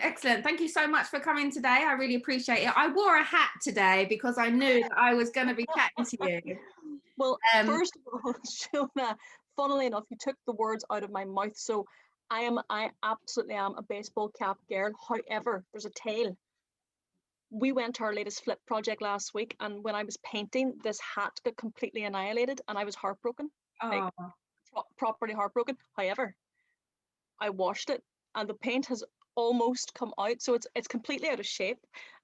Excellent. Thank you so much for coming today. I really appreciate it. I wore a hat today because I knew that I was going to be chatting to you. Well, first of all, Shona, funnily enough, you took the words out of my mouth. So I absolutely am a baseball cap girl. However, there's a tale. We went to our latest flip project last week, and when I was painting, this hat got completely annihilated, and I was heartbroken. Like, properly heartbroken. However, I washed it, and the paint has almost come out, so it's completely out of shape.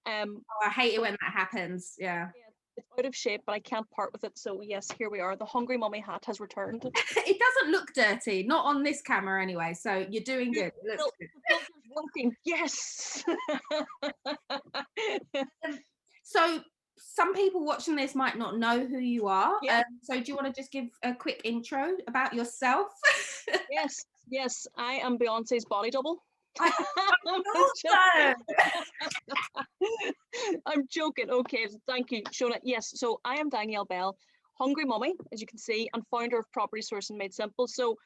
I hate it when that happens. Yeah. It's out of shape, but I can't part with it. So yes, here we are. The Hungry Mummy hat has returned. It doesn't look dirty, not on this camera anyway. So you're doing good. It looks good. The filter's working. Yes. So some people watching this might not know who you are. Yeah. So do you want to just give a quick intro about yourself? Yes. I am Beyonce's body double. I'm joking. Okay, thank you, Shona. Yes, so I am Danielle Bell, Hungry Mummy, as you can see, and founder of Property Sourcing Made Simple. So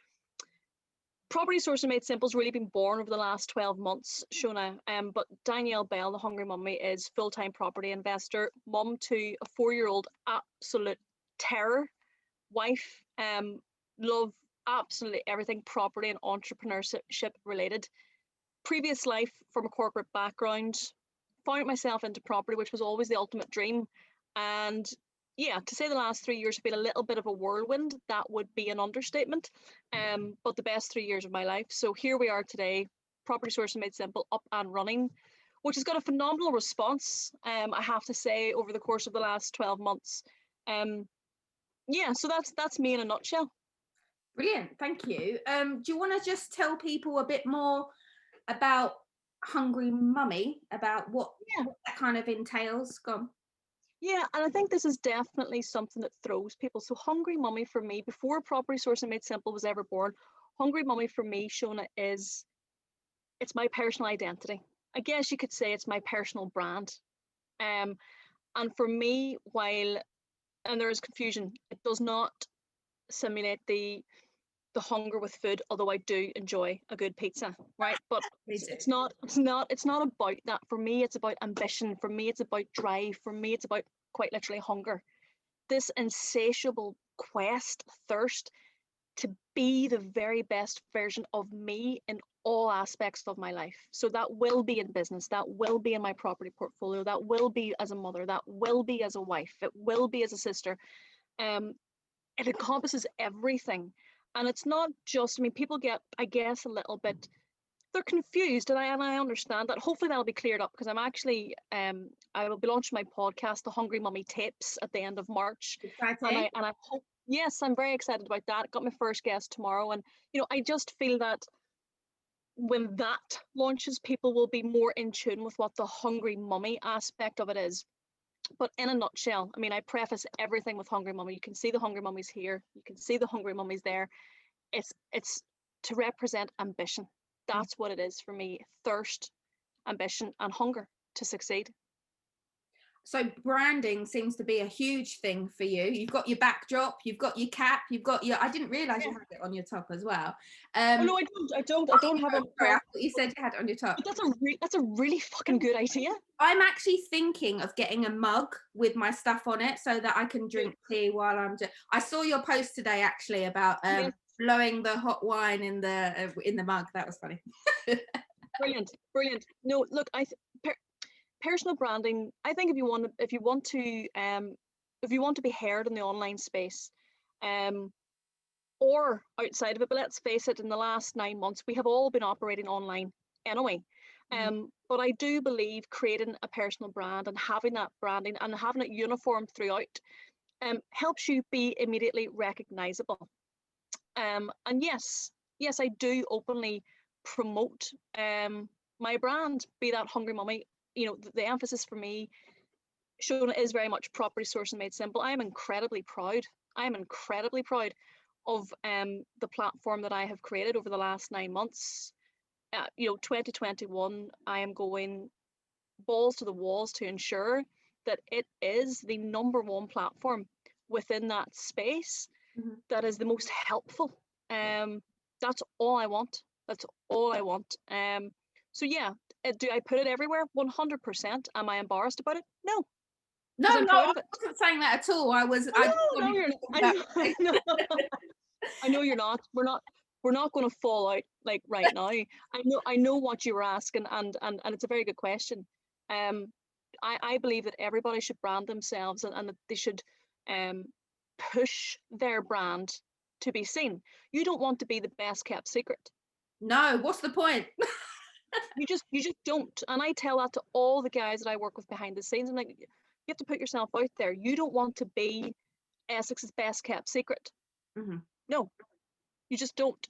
Property Sourcing Made Simple has really been born over the last 12 months, Shona. But Danielle Bell, the Hungry Mummy, is full-time property investor, mum to a 4-year-old absolute terror, wife, love absolutely everything property and entrepreneurship related. Previous life from a corporate background, found myself into property, which was always the ultimate dream. And yeah, to say the last 3 years have been a little bit of a whirlwind, that would be an understatement. But the best 3 years of my life. So here we are today, Property Sourcing Made Simple, up and running, which has got a phenomenal response, I have to say, over the course of the last 12 months. Yeah, so that's me in a nutshell. Brilliant, thank you. Do you want to just tell people a bit more about Hungry Mummy, about what that kind of entails? Go on. Yeah, and I think this is definitely something that throws people. So Hungry Mummy for me, before Property Sourcing Made Simple was ever born, Hungry Mummy for me, Shona, it's my personal identity. I guess you could say it's my personal brand. And for me, and there is confusion, it does not simulate the hunger with food, although I do enjoy a good pizza, right? But it's not about that. For me, it's about ambition. For me, it's about drive. For me, it's about quite literally hunger. This insatiable quest, thirst to be the very best version of me in all aspects of my life. So that will be in business, that will be in my property portfolio, that will be as a mother, that will be as a wife, it will be as a sister. It encompasses everything. And it's not just, I mean, people get, I guess, a little bit, they're confused, and I understand that. Hopefully that'll be cleared up, because I'm actually, I will be launching my podcast, The Hungry Mummy Tapes, at the end of March. And I hope, yes, I'm very excited about that. Got my first guest tomorrow. And, you know, I just feel that when that launches, people will be more in tune with what the Hungry Mummy aspect of it is. But in a nutshell, I mean, I preface everything with Hungry Mummy. You can see the Hungry Mummies here. You can see the Hungry Mummies there. It's to represent ambition. That's what it is for me. Thirst, ambition, and hunger to succeed. So branding seems to be a huge thing for you. You've got your backdrop, you've got your cap, you've got your, I didn't realise you had it on your top as well. Oh no, I don't have it. Sorry, I thought you said you had it on your top. But that's a really fucking good idea. I'm actually thinking of getting a mug with my stuff on it so that I can drink tea while I'm I saw your post today actually about blowing the hot wine in the mug. That was funny. Brilliant. No, look, personal branding, I think if you want to be heard in the online space, or outside of it, but let's face it, in the last 9 months we have all been operating online anyway. But I do believe creating a personal brand and having that branding and having it uniform throughout helps you be immediately recognizable. And yes, I do openly promote my brand, be that Hungry Mummy. You know, the emphasis for me, Shona, is very much Property Sourcing Made Simple. I am incredibly proud of the platform that I have created over the last 9 months. 2021, I am going balls to the walls to ensure that it is the #1 platform within that space that is the most helpful. That's all I want. So yeah, Do I put it everywhere? 100%. Am I embarrassed about it? No, No, because I'm no, proud I of it. wasn't saying that at all. I just Oh, no, wanted you're to not. talk about I know you're not. We're not going to fall out like right now. I know what you were asking, and it's a very good question. Um, I believe that everybody should brand themselves, and that they should push their brand to be seen. You don't want to be the best kept secret. No, what's the point? You just don't. And I tell that to all the guys that I work with behind the scenes. I'm like, you have to put yourself out there. You don't want to be Essex's best kept secret. Mm-hmm. No, you just don't.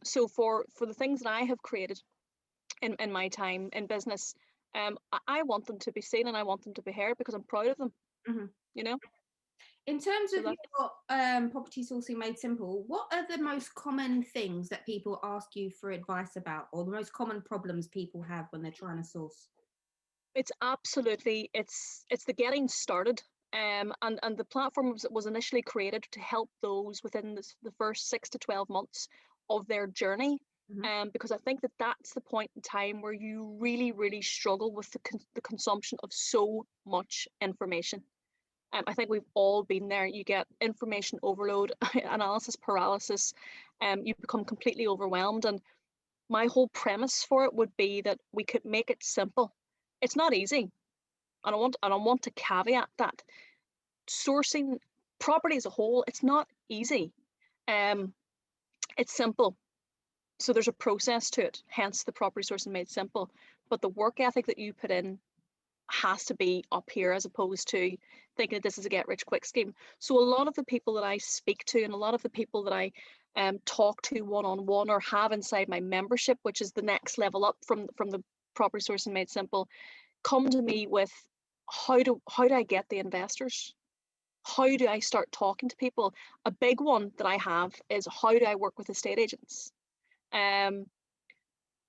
So for the things that I have created in my time in business, I want them to be seen and I want them to be heard because I'm proud of them. Mm-hmm. You know. In terms So of your property sourcing made simple, what are the most common things that people ask you for advice about, or the most common problems people have when they're trying to source? it's absolutely it's the getting started. And the platform was initially created to help those within the first 6 to 12 months of their journey. Mm-hmm. Because I think that that's the point in time where you really, really struggle with the consumption of so much information. I think we've all been there. You get information overload, analysis paralysis, you become completely overwhelmed. And my whole premise for it would be that we could make it simple. It's not easy. And I want to caveat that sourcing property as a whole, it's not easy. It's simple. So there's a process to it, hence the property sourcing made simple. But the work ethic that you put in has to be up here as opposed to thinking that this is a get rich quick scheme. So a lot of the people that I speak to and a lot of the people that I talk to one-on-one or have inside my membership, which is the next level up from the property sourcing made simple, come to me with how do I get the investors? How do I start talking to people? A big one that I have is how do I work with estate agents?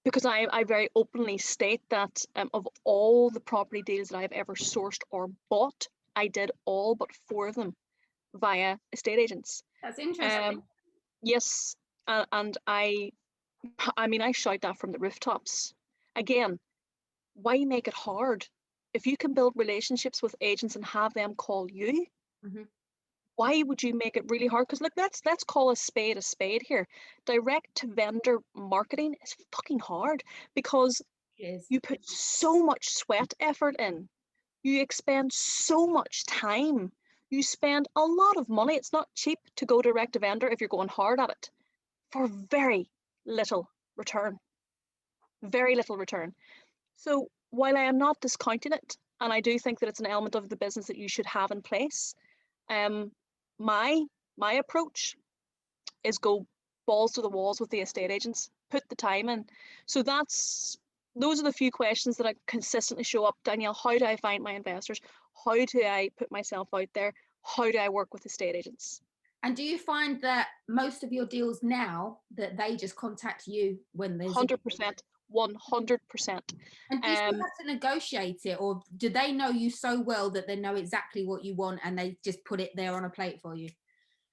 Because I very openly state that of all the property deals that I've ever sourced or bought, I did all but 4 of them via estate agents. That's interesting. Yes, and I mean, I shout that from the rooftops. Again, why make it hard? If you can build relationships with agents and have them call you, Mm-hmm. why would you make it really hard? Because look, let's call a spade here. Direct to vendor marketing is fucking hard because Yes. you put so much sweat effort in. You expend so much time. You spend a lot of money. It's not cheap to go direct to vendor if you're going hard at it for very little return. Very little return. So while I am not discounting it, and I do think that it's an element of the business that you should have in place, my approach is go balls to the walls with the estate agents, put the time in. So those are the few questions that I consistently show up. Danielle, how do I find my investors? How do I put myself out there? How do I work with estate agents? And do you find that most of your deals now that they just contact you when there's 100%, 100%. and do you still have to negotiate it, or do they know you so well that they know exactly what you want and they just put it there on a plate for you?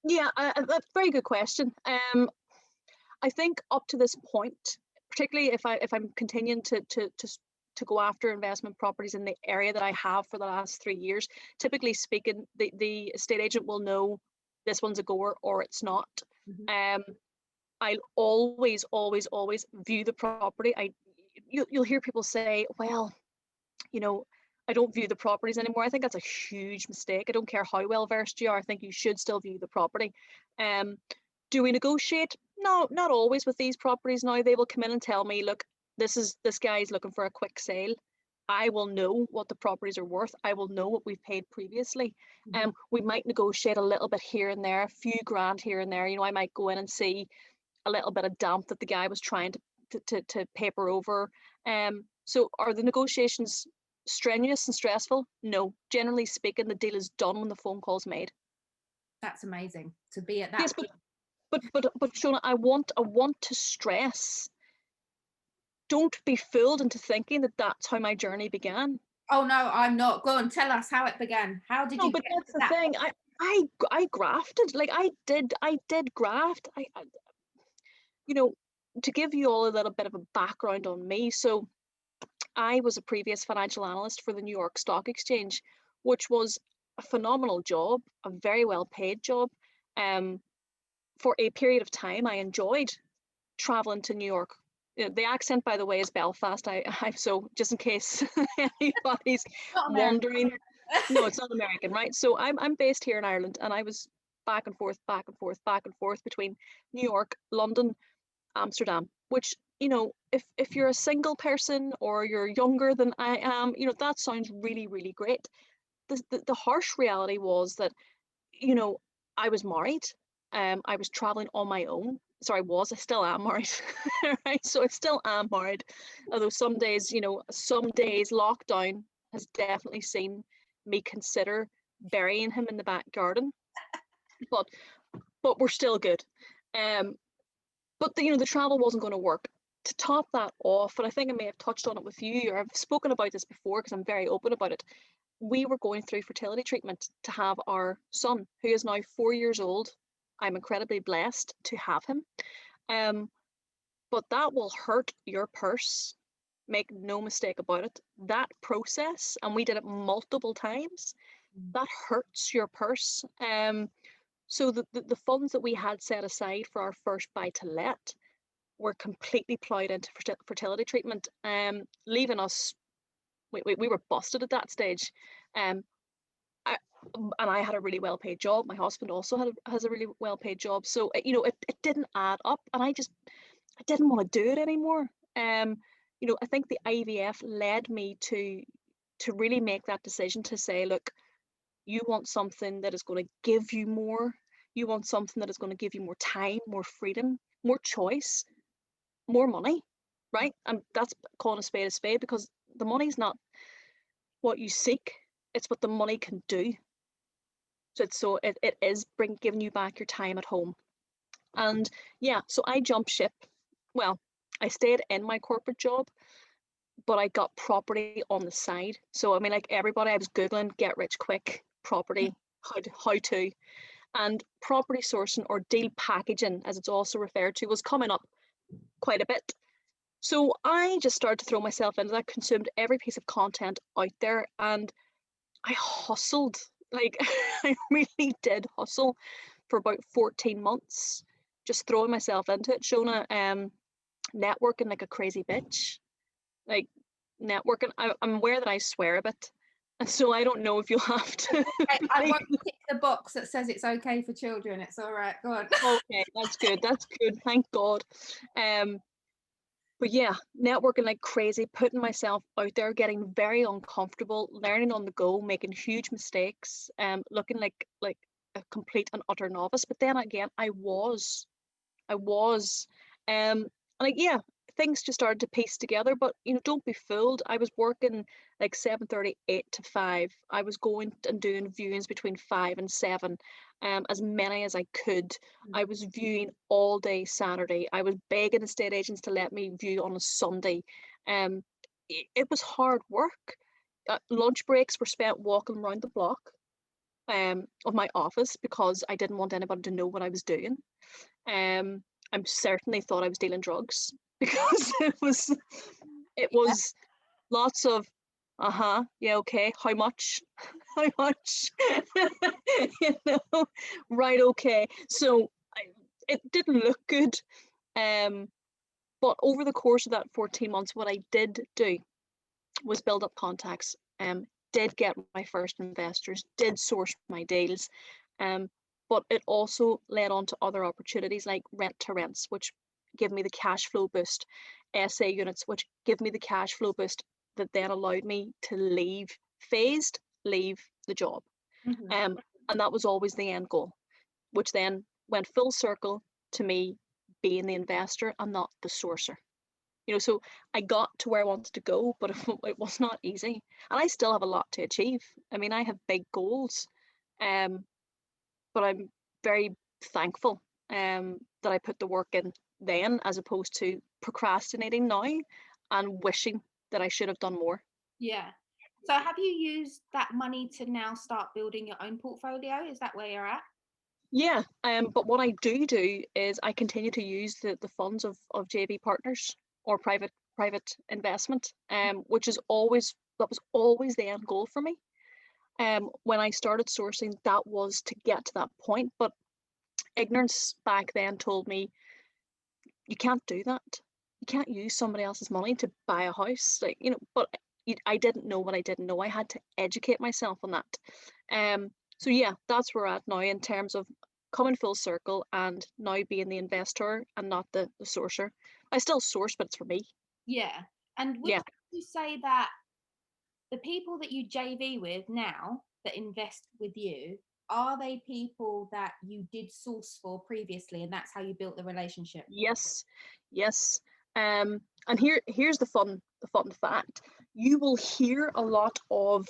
Yeah, that's a very good question. I think up to this point, particularly if I'm continuing to go after investment properties in the area that I have for the last 3 years, typically speaking, the estate agent will know this one's a goer or it's not. Mm-hmm. I'll always view the property. You'll hear people say, well, you know, I don't view the properties anymore. I think that's a huge mistake. I don't care how well versed you are. I think you should still view the property. Do we negotiate? No, not always with these properties now. They will come in and tell me, look, this guy's looking for a quick sale. I will know what the properties are worth. I will know what we've paid previously. Mm-hmm. We might negotiate a little bit here and there, a few grand here and there. You know, I might go in and see a little bit of damp that the guy was trying to paper over. So are the negotiations strenuous and stressful? No. Generally speaking, the deal is done when the phone call's made. That's amazing to be at that. Yes, but Shona, I want to stress, don't be fooled into thinking that that's how my journey began. Oh no, I'm not. Go on, tell us how it began. How did No, you but get that's to the that? thing. I grafted. Like I did graft. You know, to give you all a little bit of a background on me. So I was a previous financial analyst for the New York Stock Exchange, which was a phenomenal job, a very well paid job. For a period of time, I enjoyed traveling to New York. The accent, by the way, is Belfast. So just in case anybody's Not American. wondering, no, it's not American, right? So I'm based here in Ireland, and I was back and forth, back and forth, back and forth between New York, London, Amsterdam, which, if you're a single person or you're younger than I am, that sounds really, really great. The harsh reality was that, I was married. I was traveling on my own. Sorry, I still am married, right? So I still am married. Although some days, lockdown has definitely seen me consider burying him in the back garden. But we're still good. But the travel wasn't going to work. To top that off, and I think I may have touched on it with you, or I've spoken about this before because I'm very open about it. We were going through fertility treatment to have our son, who is now 4 years old. I'm incredibly blessed to have him. But that will hurt your purse. Make no mistake about it. That process, and we did it multiple times, that hurts your purse. So the funds that we had set aside for our first buy-to-let were completely ploughed into fertility treatment, leaving us, we were busted at that stage. And I had a really well-paid job. My husband also has a really well-paid job. So, it didn't add up, and I didn't want to do it anymore. I think the IVF led me to really make that decision to say, look, you want something that is going to give you more. You want something that is going to give you more time, more freedom, more choice, more money, right? And that's calling a spade because the money's not what you seek, it's what the money can do. So it is giving you back your time at home. And yeah, so I jumped ship. Well, I stayed in my corporate job, but I got property on the side. So I mean, like everybody, I was Googling get rich quick property, how to, and property sourcing, or deal packaging, as it's also referred to, was coming up quite a bit. So I just started to throw myself into that, consumed every piece of content out there, and I hustled. Like, I really did hustle for about 14 months, just throwing myself into it, Shona, networking like a crazy bitch. Like, networking, I'm aware that I swear a bit, and so I don't know if you'll have to. I won't tick the box that says it's okay for children. It's all right. Go on. Okay, that's good. That's good. Thank God. But yeah, networking like crazy, putting myself out there, getting very uncomfortable, learning on the go, making huge mistakes, looking like a complete and utter novice. But then again, I was, and like, yeah, things just started to piece together. But don't be fooled. I was working like 7:30, 8 to 5. I was going and doing viewings between 5 and 7. As many as I could. I was viewing all day Saturday. I was begging estate agents to let me view on a Sunday. It was hard work. Lunch breaks were spent walking around the block of my office because I didn't want anybody to know what I was doing. I certainly thought I was dealing drugs because it was lots of yeah, okay, how much? How much? Right, okay. So it didn't look good. But over the course of that 14 months, what I did do was build up contacts, did get my first investors, did source my deals, but it also led on to other opportunities like rent to rents, which give me the cash flow boost, SA units, which give me the cash flow boost that then allowed me to leave the job. And that was always the end goal, which then went full circle to me being the investor and not the sourcer. So I got to where I wanted to go, but it was not easy. And I still have a lot to achieve. I mean, I have big goals, but I'm very thankful that I put the work in then, as opposed to procrastinating now and wishing that I should have done more. Yeah. So have you used that money to now start building your own portfolio? Is that where you're at? Yeah, but what I do is I continue to use the funds of JV partners or private private investment, which is that was always the end goal for me. When I started sourcing, that was to get to that point, but ignorance back then told me you can't do that. You can't use somebody else's money to buy a house, like, you know. But I didn't know what I didn't know. I had to educate myself on that. So yeah, that's where we're at now in terms of coming full circle and now being the investor and not the sourcer. I still source, but it's for me. Yeah. And would Yeah. you say that the people that you JV with now that invest with you, are they people that you did source for previously and that's how you built the relationship? Yes. Yes. And here's the fun fact. You will hear a lot of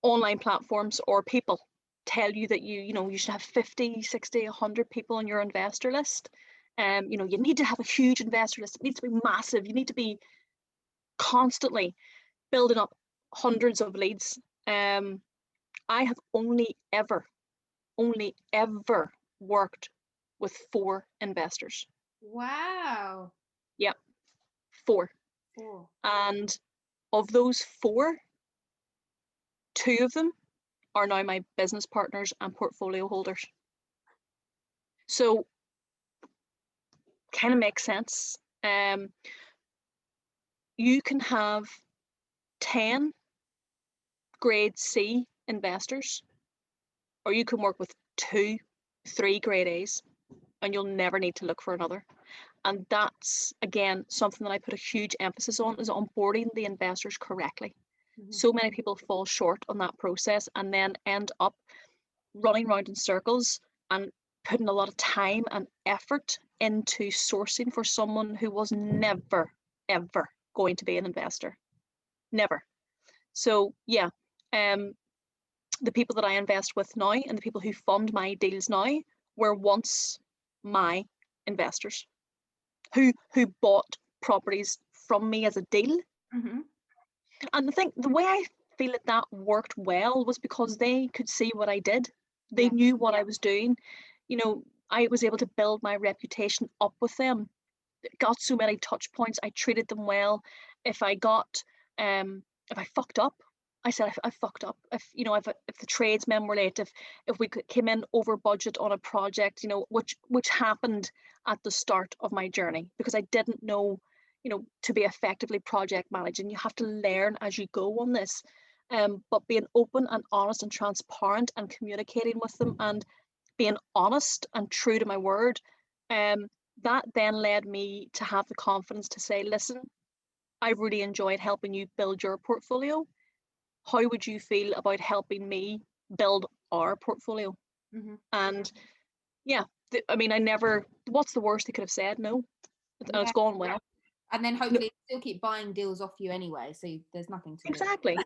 online platforms or people tell you that you should have 50, 60, 100 people on your investor list. You need to have a huge investor list. It needs to be massive. You need to be constantly building up hundreds of leads. I have only ever worked with 4 investors. Wow. Yep, 4. 4. And of those 4, 2 of them are now my business partners and portfolio holders. So kind of makes sense. You can have 10 grade C investors, or you can work with 2, 3 grade A's, and you'll never need to look for another. And that's, again, something that I put a huge emphasis on, is onboarding the investors correctly. So many people fall short on that process and then end up running around in circles and putting a lot of time and effort into sourcing for someone who was never, ever going to be an investor. Never. So yeah, the people that I invest with now and the people who fund my deals now were once my investors who bought properties from me as a deal. And I think the way I feel that worked well was because they could see what I did. They knew what I was doing. I was able to build my reputation up with them. Got so many touch points. I treated them well. If I fucked up, I said I fucked up. If the tradesmen were late, if we came in over budget on a project, which happened at the start of my journey, because I didn't know, to be effectively project managing, you have to learn as you go on this. But being open and honest and transparent and communicating with them and being honest and true to my word, that then led me to have the confidence to say, listen, I've really enjoyed helping you build your portfolio. How would you feel about helping me build our portfolio? And yeah, I never, what's the worst they could have said? No. And it's gone well. And then hopefully still keep buying deals off you anyway, so there's nothing to Exactly.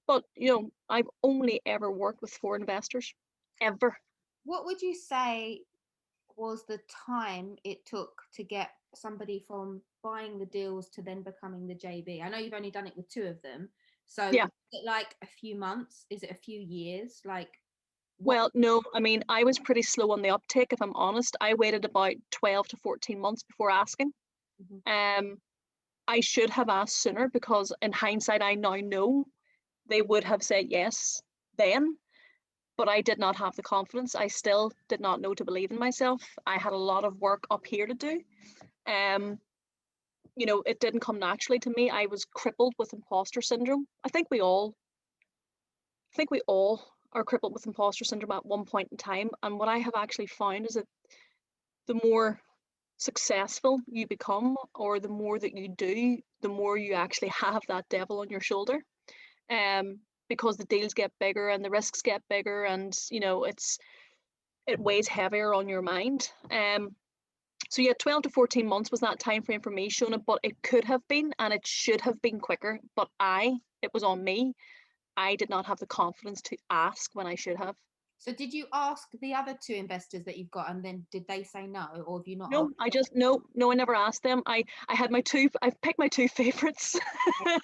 But I've only ever worked with 4 investors, ever. What would you say was the time it took to get somebody from buying the deals to then becoming the JV? I know you've only done it with 2 of them, so yeah. Is it like a few months? Is it a few years? Well, no, I was pretty slow on the uptake, if I'm honest. I waited about 12 to 14 months before asking. I should have asked sooner, because in hindsight, I now know they would have said yes then, but I did not have the confidence. I still did not know to believe in myself. I had a lot of work up here to do. It didn't come naturally to me. I was crippled with imposter syndrome. I think we all are crippled with imposter syndrome at one point in time. And what I have actually found is that the more successful you become, or the more that you do, the more you actually have that devil on your shoulder, because the deals get bigger and the risks get bigger, and it weighs heavier on your mind. So yeah, 12 to 14 months was that time frame for me, Shona, but it could have been and it should have been quicker, but it was on me. I did not have the confidence to ask when I should have. So did you ask the other 2 investors that you've got, and then did they say no, or have you not? No, I never asked them. I picked my 2 favorites.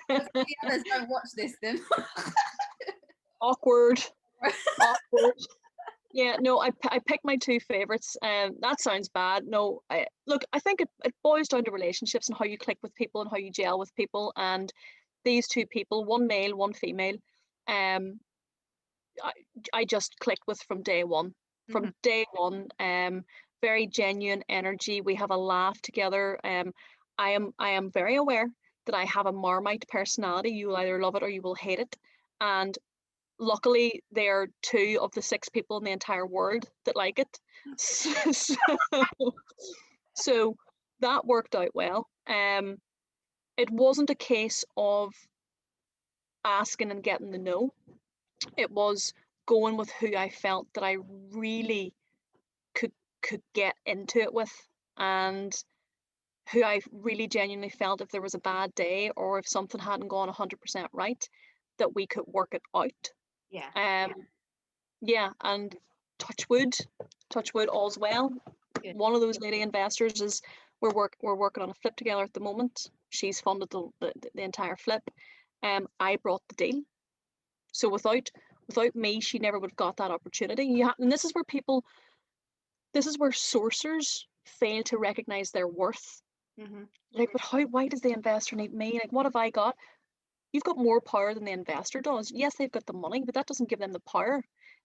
The others don't watch this then. Awkward. Yeah, no, I picked my two favorites. That sounds bad. No, look, I think it boils down to relationships and how you click with people and how you gel with people. And these two people, one male, one female, um, I, I just clicked with from day one. From day one, very genuine energy. We have a laugh together. I am very aware that I have a Marmite personality. You will either love it or you will hate it. And luckily, there are 2 of the 6 people in the entire world that like it. So, so that worked out well. It wasn't a case of asking and getting the no. It was going with who I felt that I really could get into it with, and who I really genuinely felt if there was a bad day or if something hadn't gone 100% right, that we could work it out. Yeah. Yeah, and touch wood, all's well. Good. One of those lady investors is we're working on a flip together at the moment. She's funded the entire flip. I brought the deal, so without me, she never would have got that opportunity. And this is where sourcers fail to recognize their worth. Like, but why does the investor need me? Like, what have I got? You've got more power than the investor does. Yes, they've got the money, but that doesn't give them the power.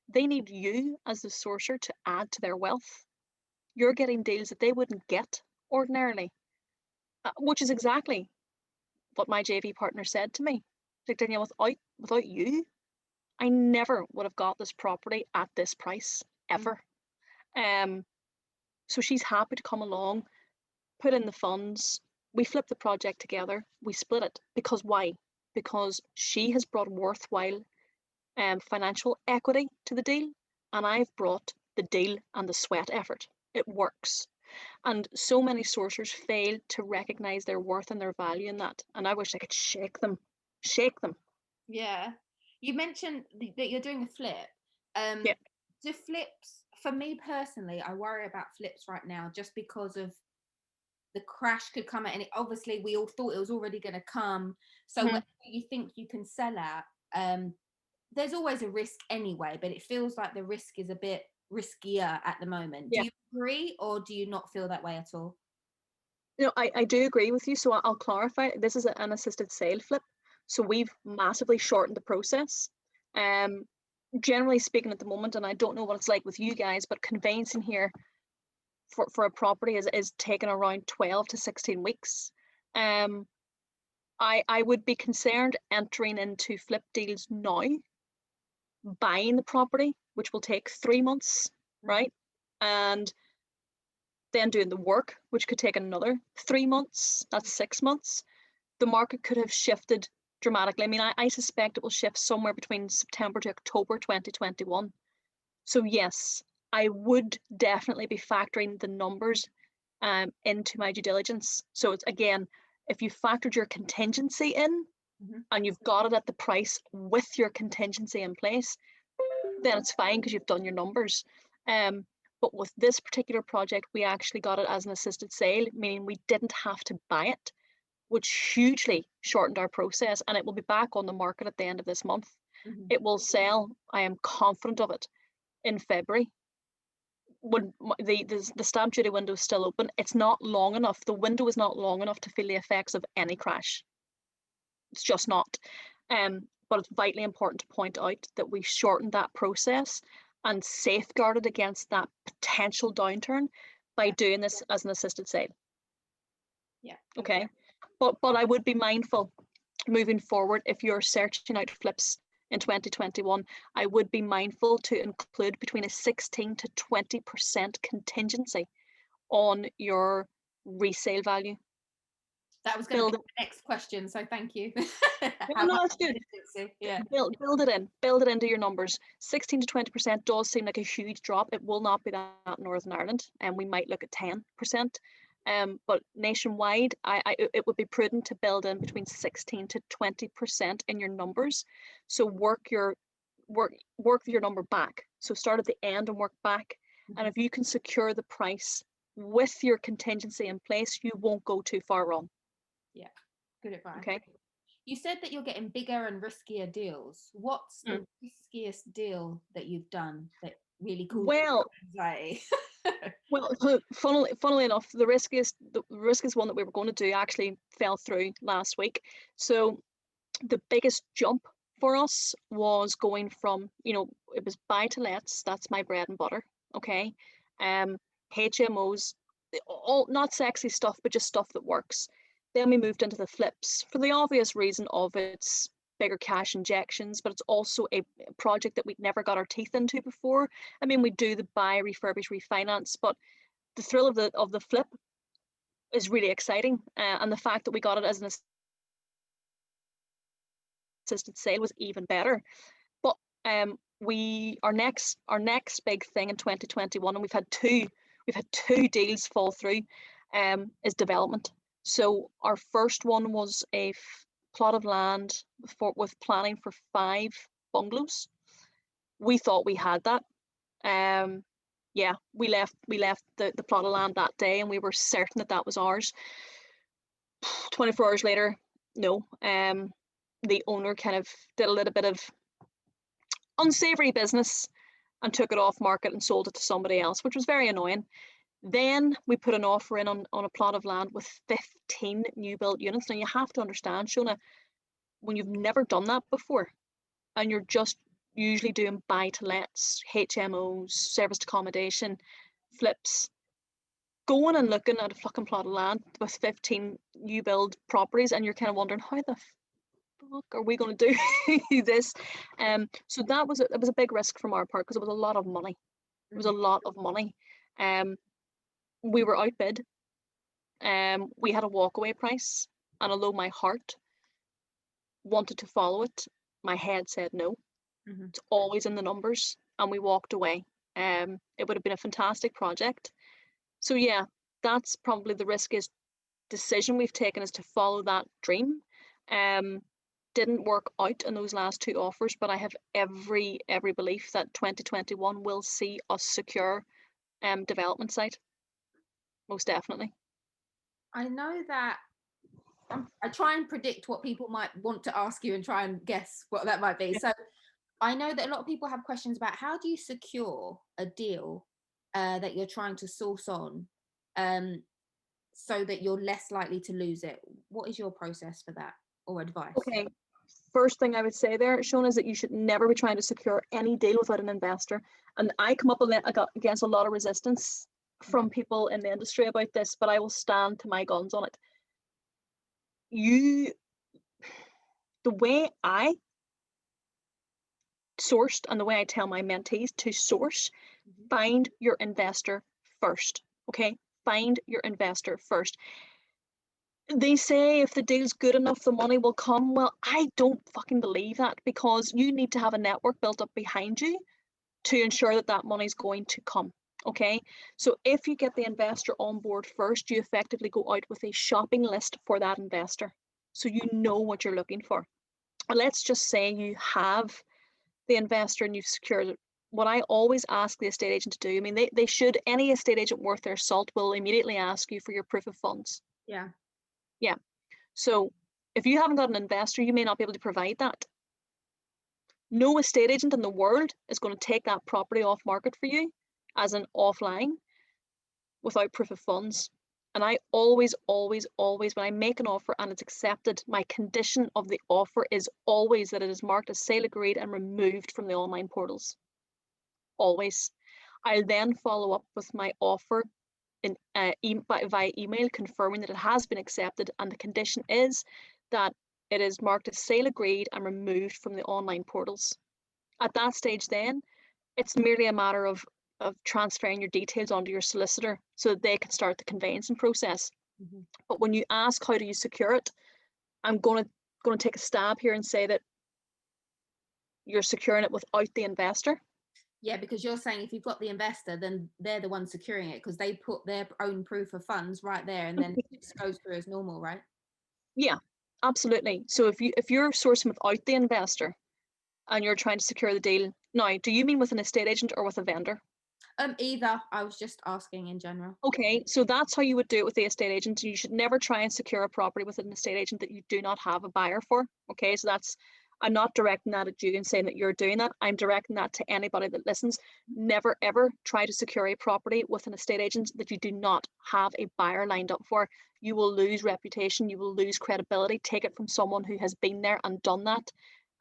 They need you as the sourcer to add to their wealth. You're getting deals that they wouldn't get ordinarily, which is exactly what my JV partner said to me. Like, Danielle, without you, I never would have got this property at this price ever. So she's happy to come along, put in the funds. We flip the project together. We split it. Because why? Because she has brought worthwhile financial equity to the deal, and I've brought the deal and the sweat effort. It works. And so many sourcers fail to recognize their worth and their value in that. And I wish I could shake them. Shake them. Yeah. You mentioned that you're doing a flip. Yeah. Do flips, for me personally, I worry about flips right now just because of the crash could come at any. Obviously, we all thought it was already going to come. So whether you think you can sell at, there's always a risk anyway, but it feels like the risk is a bit riskier at the moment. Yeah. Do you agree, or do you not feel that way at all? No, I do agree with you. So I'll clarify. This is an assisted sale flip. So we've massively shortened the process. Generally speaking at the moment, and I don't know what it's like with you guys, but conveyancing here for a property is taking around 12 to 16 weeks. I would be concerned entering into flip deals now, buying the property, which will take 3 months, right? And then doing the work, which could take another 3 months. That's 6 months. The market could have shifted dramatically. I mean, I suspect it will shift somewhere between September to October 2021. So yes, I would definitely be factoring the numbers into my due diligence. So it's, again, if you factored your contingency in and you've got it at the price with your contingency in place, then it's fine because you've done your numbers. But with this particular project, we actually got it as an assisted sale, meaning we didn't have to buy it, which hugely shortened our process, and it will be back on the market at the end of this month. It will sell, I am confident of it, in February. When the stamp duty window is still open, it's not long enough. The window is not long enough to feel the effects of any crash. It's just not. But it's vitally important to point out that we shortened that process and safeguarded against that potential downturn by doing this as an assisted sale. Yeah. Okay. But I would be mindful moving forward, if you're searching out flips in 2021, I would be mindful to include between a 16 to 20% contingency on your resale value. That was going to be the next question, so thank you. No, that's good. Yeah. Build it into your numbers. 16 to 20% does seem like a huge drop. It will not be that in Northern Ireland, and we might look at 10%. But nationwide, it would be prudent to build in between 16 to 20% in your numbers. So work your number back. So start at the end and work back. And if you can secure the price with your contingency in place, you won't go too far wrong. Yeah, good advice. Okay. You said that you're getting bigger and riskier deals. What's the riskiest deal that you've done that really causes Well, anxiety? well, funnily enough, the riskiest one that we were going to do actually fell through last week. So the biggest jump for us was going from, it was buy to lets, that's my bread and butter, okay? HMOs, all not sexy stuff, but just stuff that works. Then we moved into the flips for the obvious reason of its bigger cash injections, but it's also a project that we'd never got our teeth into before. I mean, we do the buy, refurbish, refinance, but the thrill of the flip is really exciting, and the fact that we got it as an assisted sale was even better. But our next big thing in 2021, and we've had two deals fall through, is development. So our first one was a plot of land with planning for 5 bungalows. We thought we had that. Yeah, we left the plot of land that day, and we were certain that was ours. 24 hours later, no. The owner kind of did a little bit of unsavory business and took it off market and sold it to somebody else, which was very annoying. Then we put an offer in on a plot of land with 15 new built units. Now you have to understand, Shona, when you've never done that before and you're just usually doing buy to lets, HMOs, serviced accommodation, flips, going and looking at a fucking plot of land with 15 new build properties, and you're kind of wondering, how the fuck are we going to do this? So it was a big risk from our part, because it was a lot of money. It was a lot of money. We were outbid. We had a walkaway price, and although my heart wanted to follow it, my head said no. It's always in the numbers, and we walked away. It would have been a fantastic project. So yeah, that's probably the riskiest decision we've taken, is to follow that dream. Didn't work out in those last 2 offers, but I have every belief that 2021 will see us secure development site. Most definitely. I know that I try and predict what people might want to ask you and try and guess what that might be. Yeah. So I know that a lot of people have questions about, how do you secure a deal that you're trying to source on, so that you're less likely to lose it? What is your process for that, or advice? Okay. First thing I would say there, Shona, is that you should never be trying to secure any deal without an investor. And I come up against a lot of resistance from people in the industry about this, but I will stand to my guns on it. The way I sourced, and the way I tell my mentees to source, find your investor first. Okay, find your investor first. They say if the deal's good enough, the money will come. Well, I don't fucking believe that, because you need to have a network built up behind you to ensure that that money's going to come. Okay, so if you get the investor on board first, you effectively go out with a shopping list for that investor, so you know what you're looking for. And let's just say you have the investor and you've secured it. What I always ask the estate agent to do, I mean, they should, any estate agent worth their salt will immediately ask you for your proof of funds. Yeah. So if you haven't got an investor, you may not be able to provide that. No estate agent in the world is going to take that property off market for you as an offline without proof of funds. And I always, when I make an offer and it's accepted, my condition of the offer is always that it is marked as sale agreed and removed from the online portals. Always. I'll then follow up with my offer via email, confirming that it has been accepted, and the condition is that it is marked as sale agreed and removed from the online portals. At that stage then, it's merely a matter of transferring your details onto your solicitor so that they can start the conveyancing process. But when you ask how do you secure it, I'm going to take a stab here and say that you're securing it without the investor. Yeah, because you're saying if you've got the investor, then they're the ones securing it, because they put their own proof of funds right there, and then it just goes through as normal, right? Yeah, absolutely. So if you're sourcing without the investor and you're trying to secure the deal, now, do you mean with an estate agent or with a vendor? Either. I was just asking in general. Okay, so that's how you would do it with the estate agent. You should never try and secure a property with an estate agent that you do not have a buyer for. Okay, so that's I'm not directing that at you and saying that you're doing that. I'm directing that to anybody that listens. Never ever try to secure a property with an estate agent that you do not have a buyer lined up for. You will lose reputation, you will lose credibility. Take it from someone who has been there and done that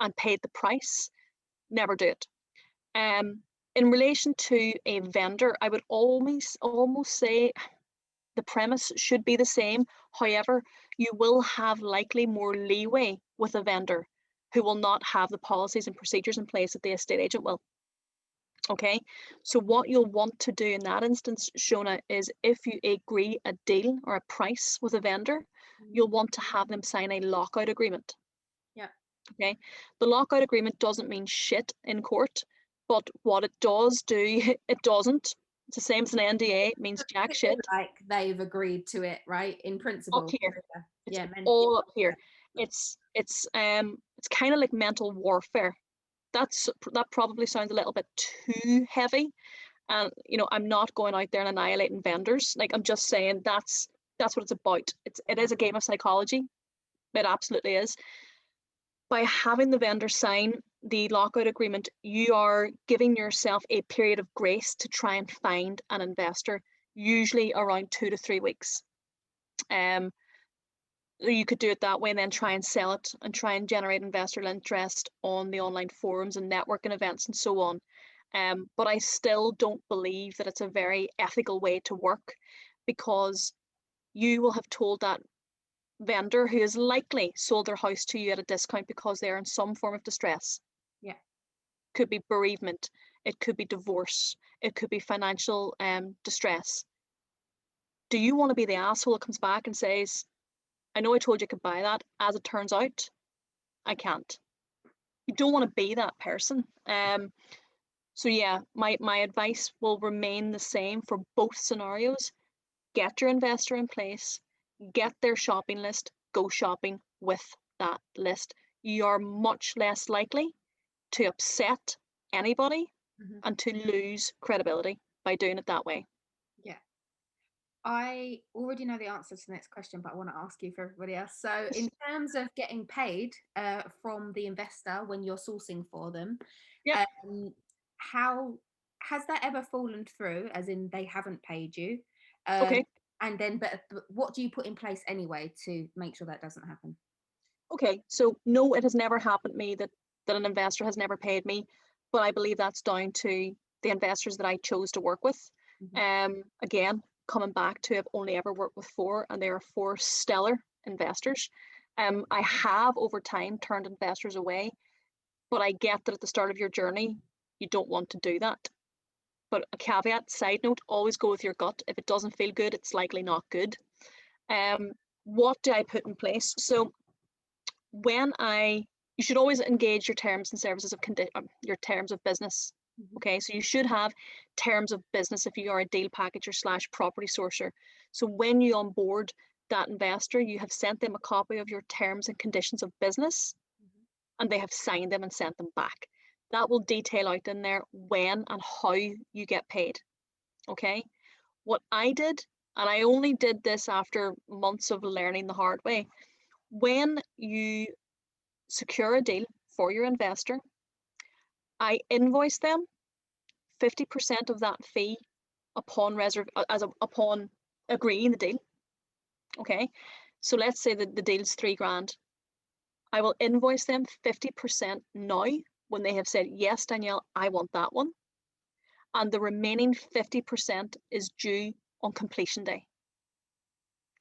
and paid the price. Never do it. In relation to a vendor, I would almost say the premise should be the same. However, you will have likely more leeway with a vendor who will not have the policies and procedures in place that the estate agent will. Okay, so what you'll want to do in that instance, Shona, is if you agree a deal or a price with a vendor, you'll want to have them sign a lockout agreement. Yeah. Okay, the lockout agreement doesn't mean shit in court, but what it does do, it doesn't. It's the same as an NDA, it means jack shit. Like they've agreed to it, right? In principle. Up here. It's Yeah, all up here. It's kind of like mental warfare. That probably sounds a little bit too heavy. And I'm not going out there and annihilating vendors. Like, I'm just saying that's what it's about. It is a game of psychology. It absolutely is. By having the vendor sign the lockout agreement, you are giving yourself a period of grace to try and find an investor, usually around 2 to 3 weeks. You could do it that way and then try and sell it and try and generate investor interest on the online forums and networking events and so on. But I still don't believe that it's a very ethical way to work, because you will have told that vendor, who has likely sold their house to you at a discount because they're in some form of distress. Yeah. Could be bereavement, it could be divorce, it could be financial distress. Do you want to be the asshole that comes back and says, I know I told you I could buy that, as it turns out, I can't? You don't want to be that person. So yeah, my advice will remain the same for both scenarios. Get your investor in place, get their shopping list, go shopping with that list. You are much less likely to upset anybody and to lose credibility by doing it that way. Yeah. I already know the answer to the next question, but I want to ask you for everybody else. So, in terms of getting paid from the investor when you're sourcing for them, Yeah. How has that ever fallen through? As in, they haven't paid you, Okay. and then, but what do you put in place anyway to make sure that doesn't happen? Okay. So no, it has never happened to me that an investor has never paid me, but I believe that's down to the investors that I chose to work with. Again, coming back to, I've only ever worked with 4, and they are 4 stellar investors. I have over time turned investors away, but I get that at the start of your journey, you don't want to do that. But a caveat, side note, always go with your gut. If it doesn't feel good, it's likely not good. What do I put in place? So you should always engage your terms and services of your terms of business. Okay, so you should have terms of business if you are a deal packager / property sourcer. So when you onboard that investor, you have sent them a copy of your terms and conditions of business, and they have signed them and sent them back. That will detail out in there when and how you get paid. Okay, what I did, and I only did this after months of learning the hard way, when you secure a deal for your investor, I invoice them 50% of that fee upon agreeing the deal. Okay, so let's say that the deal's $3,000. I will invoice them 50% now when they have said, yes, Danielle, I want that one. And the remaining 50% is due on completion day.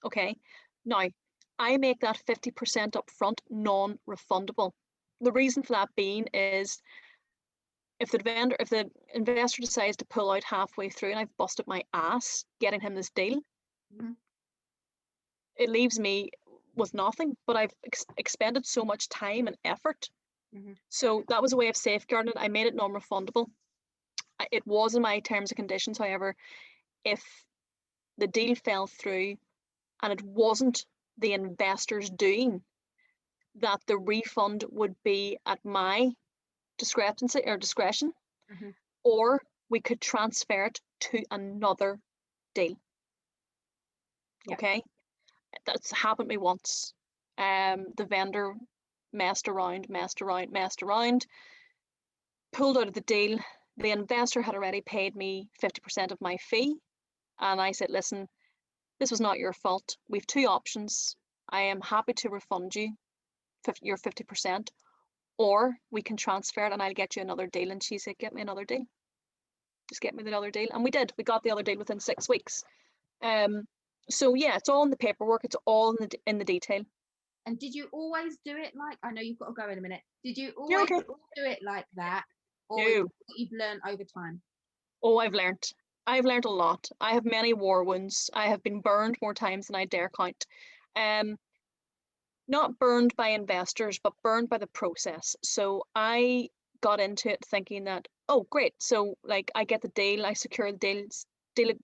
Okay, now I make that 50% upfront non-refundable. The reason for that being is, if the investor decides to pull out halfway through and I've busted my ass getting him this deal, it leaves me with nothing, but I've expended so much time and effort. So that was a way of safeguarding it. I made it non-refundable. It was in my terms and conditions, however, if the deal fell through and it wasn't the investor's doing, that the refund would be at my discretion, or we could transfer it to another deal. Okay, that's happened to me once. The vendor messed around, pulled out of the deal. The investor had already paid me 50% of my fee. And I said, listen, this was not your fault. We've two options. I am happy to refund you your 50%, or we can transfer it and I'll get you another deal. And she said, get me another deal. Just get me the other deal. And we did. We got the other deal within 6 weeks. So yeah, it's all in the paperwork. It's all in the detail. And did you always do it like, I know you've got to go in a minute. Did you always do it like that? Or is it what you've learned over time? Oh, I've learned a lot. I have many war wounds. I have been burned more times than I dare count. Not burned by investors, but burned by the process. So I got into it thinking that, oh, great. So like I get the deal, I secure the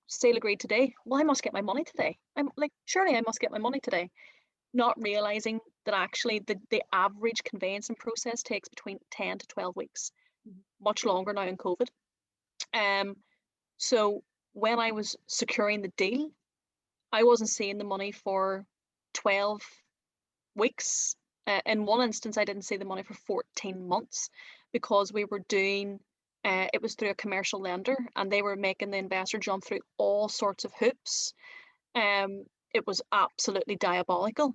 sale agreed today. Well, I must get my money today. I'm like, surely I must get my money today. Not realizing that actually the average conveyancing process takes between 10 to 12 weeks, much longer now in COVID. So when I was securing the deal, I wasn't seeing the money for 12 weeks. In one instance, I didn't see the money for 14 months because we were doing, it was through a commercial lender and they were making the investor jump through all sorts of hoops. It was absolutely diabolical,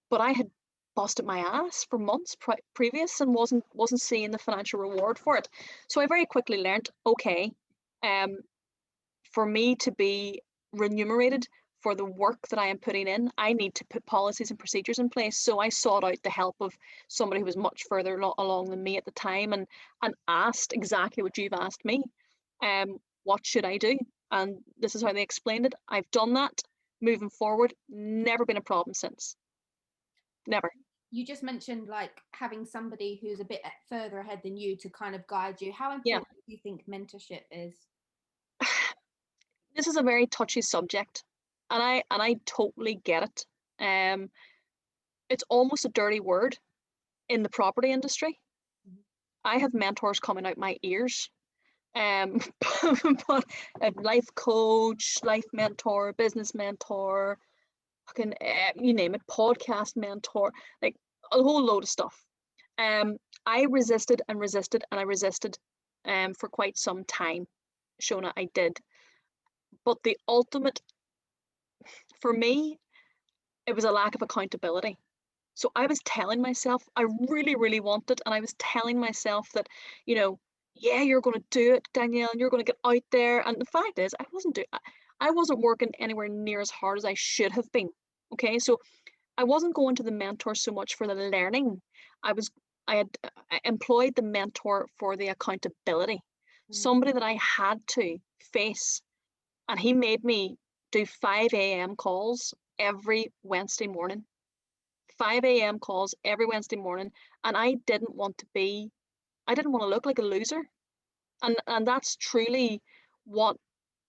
but I had busted my ass for months previous and wasn't seeing the financial reward for it. So I very quickly learned, okay, for me to be remunerated for the work that I am putting in, I need to put policies and procedures in place. So I sought out the help of somebody who was much further along than me at the time and asked exactly what you've asked me. What should I do? And this is how they explained it. I've done that. Moving forward, never been a problem since. Never. You just mentioned like having somebody who's a bit further ahead than you to kind of guide you. How important do you think mentorship is? This is a very touchy subject, and I totally get it. It's almost a dirty word in the property industry. I have mentors coming out my ears. But a life coach, life mentor, business mentor, fucking you name it, podcast mentor, like a whole load of stuff. I resisted and resisted and I resisted for quite some time. Shona, I did. But the ultimate, for me, it was a lack of accountability. So I was telling myself I really, really wanted, and I was telling myself that, you know, yeah, you're going to do it, Danielle, and you're going to get out there. And the fact is, I wasn't working anywhere near as hard as I should have been. Okay, so I wasn't going to the mentor so much for the learning. I had employed the mentor for the accountability, somebody that I had to face. And he made me do 5 a.m. calls every Wednesday morning. 5 a.m. calls every Wednesday morning. And I didn't want to look like a loser. And that's truly what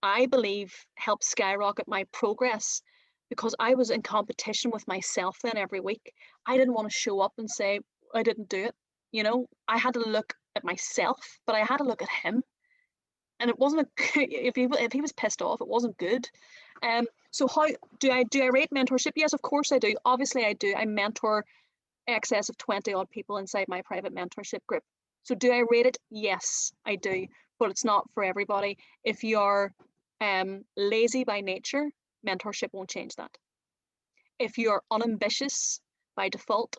I believe helped skyrocket my progress, because I was in competition with myself then every week. I didn't want to show up and say, I didn't do it. You know, I had to look at myself, but I had to look at him. And it wasn't if he was pissed off, it wasn't good. So how do I rate mentorship? Yes, of course I do. Obviously I do. I mentor excess of 20 odd people inside my private mentorship group. So do I rate it? Yes, I do. But it's not for everybody. If you're lazy by nature, mentorship won't change that. If you're unambitious by default,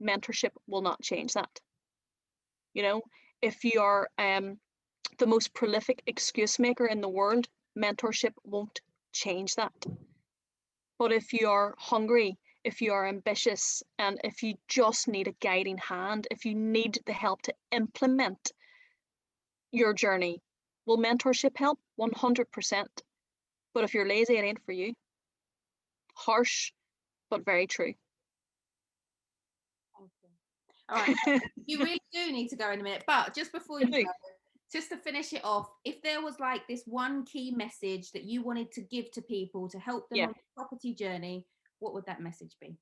mentorship will not change that. You know, if you're the most prolific excuse maker in the world, mentorship won't change that. But if you're hungry, if you are ambitious, and if you just need a guiding hand, if you need the help to implement your journey, will mentorship help? 100%. But if you're lazy, it ain't for you. Harsh, but very true. Okay. All right. You really do need to go in a minute, but just before you go, just to finish it off, if there was like this one key message that you wanted to give to people to help them on the property journey, what would that message be?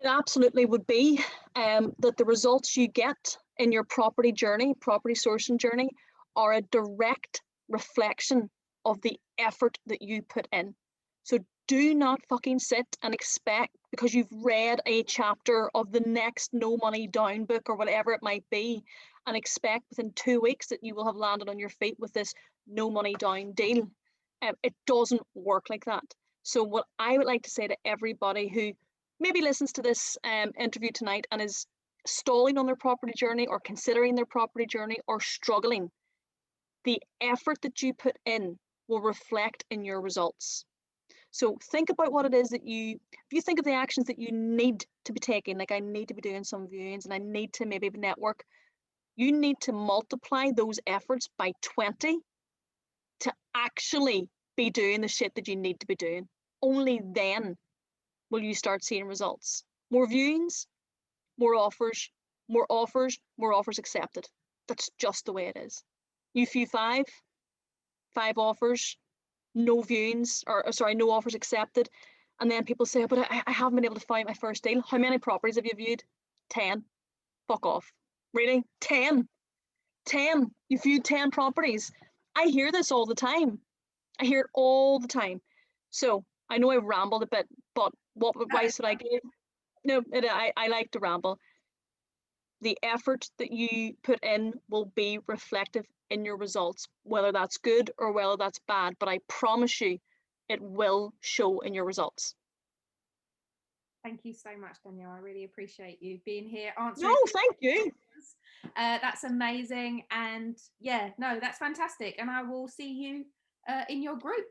It absolutely would be that the results you get in your property journey, property sourcing journey, are a direct reflection of the effort that you put in. So Do not fucking sit and expect because you've read a chapter of the next no money down book or whatever it might be, and expect within 2 weeks that you will have landed on your feet with this no money down deal. It doesn't work like that. So what I would like to say to everybody who maybe listens to this interview tonight and is stalling on their property journey or considering their property journey or struggling, the effort that you put in will reflect in your results. So think about what it is that if you think of the actions that you need to be taking, like I need to be doing some viewings and I need to maybe network, you need to multiply those efforts by 20 to actually be doing the shit that you need to be doing. Only then will you start seeing results. More viewings, more offers, more offers, more offers accepted. That's just the way it is. You view five offers, no viewings, or sorry, no offers accepted. And then people say, but I haven't been able to find my first deal. How many properties have you viewed? 10. Fuck off. Really? 10. 10. You viewed 10 properties. I hear this all the time. I hear it all the time. So I know I rambled a bit, but what advice would I give? No, I like to ramble. The effort that you put in will be reflective in your results, whether that's good or whether that's bad. But I promise you, it will show in your results. Thank you so much, Danielle. I really appreciate you being here No, answering. thank you. That's amazing. And yeah, no, that's fantastic. And I will see you in your group.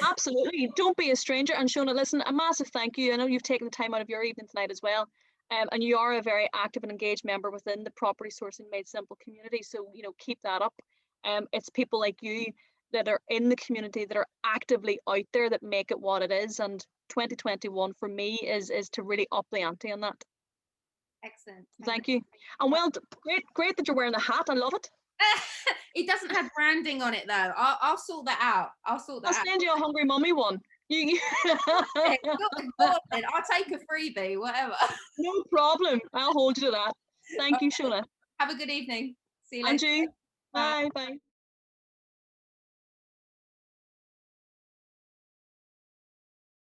Absolutely. Don't be a stranger. And Shona, listen, a massive thank you. I know you've taken the time out of your evening tonight as well. And you are a very active and engaged member within the Property Sourcing Made Simple community. So, keep that up. It's people like you that are in the community that are actively out there that make it what it is. And 2021 for me is to really up the ante on that. Excellent. Thank you. And well, great that you're wearing a hat. I love it. It doesn't have branding on it though. I'll sort that out. I'll send you a Hungry Mummy one. I'll take a freebie, whatever. No problem. I'll hold you to that. Thank you, Shona. Have a good evening. See you later. And you. Bye. Bye.